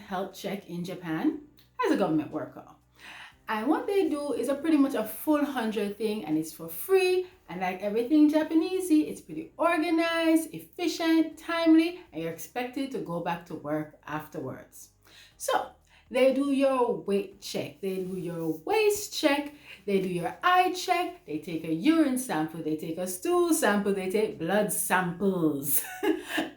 health check in Japan as a government worker. And what they do is a pretty much a full 100 thing, and it's for free. And like everything Japanesey, it's pretty organized, efficient, timely, and you're expected to go back to work afterwards. So they do your weight check, they do your waist check, they do your eye check, they take a urine sample, they take a stool sample, they take blood samples,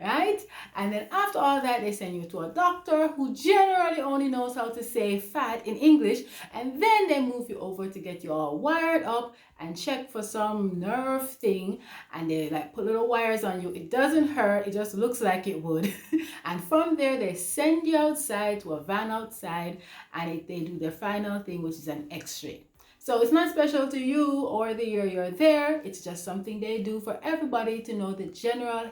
right? And then after all that, they send you to a doctor who generally only knows how to say fat in English, and then they move you over to get you all wired up and check for some nerve thing, and they like put little wires on you. It doesn't hurt, it just looks like it would. And from there, they send you outside to a van outside, and they do their final thing, which is an x-ray. So it's not special to you or the year you're there. It's just something they do for everybody to know the general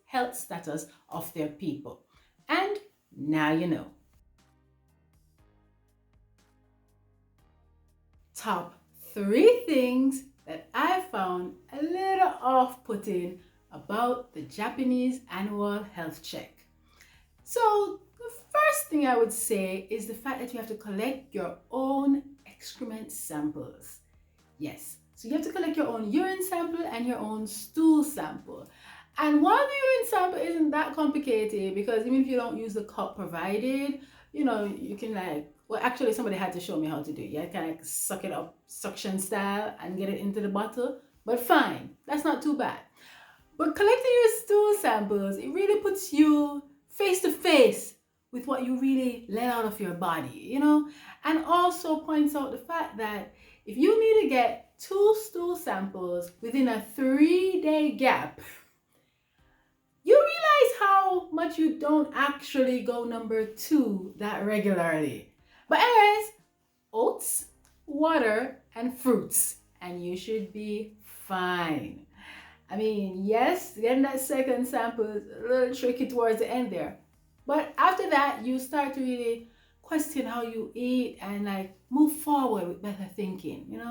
health status of their people. And now you know. Top 3 things that I found a little off-putting about the Japanese annual health check. So the first thing I would say is the fact that you have to collect your own excrement samples. Yes, so you have to collect your own urine sample and your own stool sample. And while the urine sample isn't that complicated, because even if you don't use the cup provided, you can actually somebody had to show me how to do it. You can suck it up suction style and get it into the bottle, but fine, that's not too bad. But collecting your stool samples, it really puts you face to face with what you really let out of your body, and also points out the fact that if you need to get 2 stool samples within a 3-day gap, you realize how much you don't actually go number 2 that regularly. But anyways, oats, water, and fruits, and you should be fine. I mean, yes, getting that second sample is a little tricky towards the end there. But after that, you start to really question how you eat and move forward with better thinking,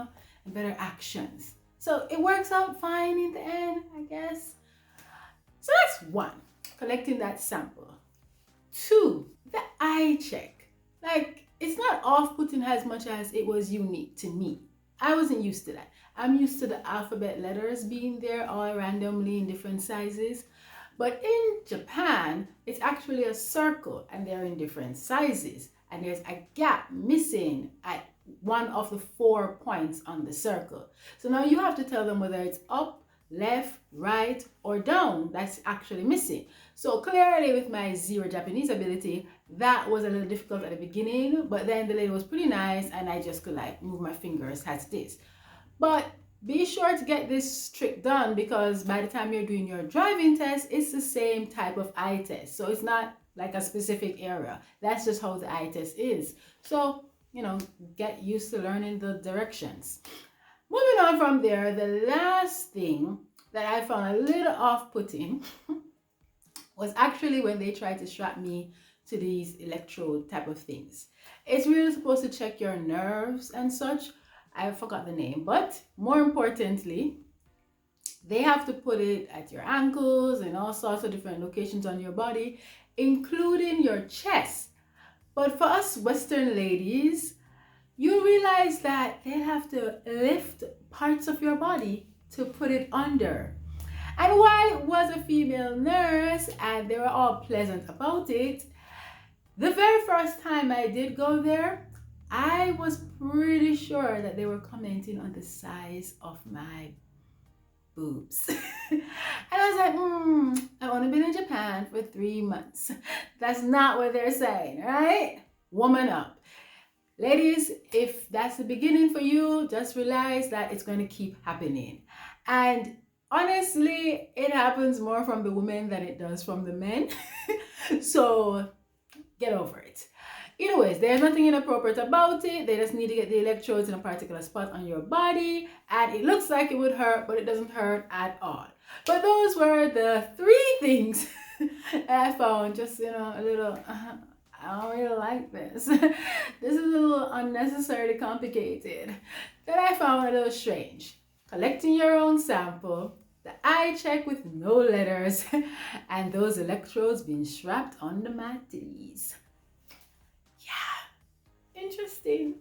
and better actions. So it works out fine in the end, I guess. So that's 1, collecting that sample. 2, the eye check. It's not off-putting as much as it was unique to me. I wasn't used to that. I'm used to the alphabet letters being there all randomly in different sizes. But in Japan, it's actually a circle and they're in different sizes. And there's a gap missing at one of the 4 points on the circle. So now you have to tell them whether it's up, left, right, or down that's actually missing. So clearly with my 0 Japanese ability, that was a little difficult at the beginning, but then the lady was pretty nice and I just could move my fingers as this. But be sure to get this trick done, because by the time you're doing your driving test, it's the same type of eye test. So it's not like a specific area. That's just how the eye test is. So, get used to learning the directions. Moving on from there, the last thing that I found a little off-putting was actually when they tried to strap me to these electrode type of things. It's really supposed to check your nerves and such. I forgot the name, but more importantly, they have to put it at your ankles and all sorts of different locations on your body, including your chest. But for us Western ladies, you realize that they have to lift parts of your body to put it under. And while it was a female nurse and they were all pleasant about it, the very first time I did go there, I was pretty sure that they were commenting on the size of my boobs. And I was like, I've only been in Japan for 3 months. That's not what they're saying, right? Woman up. Ladies, if that's the beginning for you, just realize that it's going to keep happening. And honestly, it happens more from the women than it does from the men. So get over it. Anyways, there's nothing inappropriate about it. They just need to get the electrodes in a particular spot on your body, and it looks like it would hurt, but it doesn't hurt at all. But those were the 3 things that I found just, a little, I don't really like this. This is a little unnecessarily complicated that I found a little strange. Collecting your own sample, the eye check with no letters, and those electrodes being strapped onto my titties. Interesting.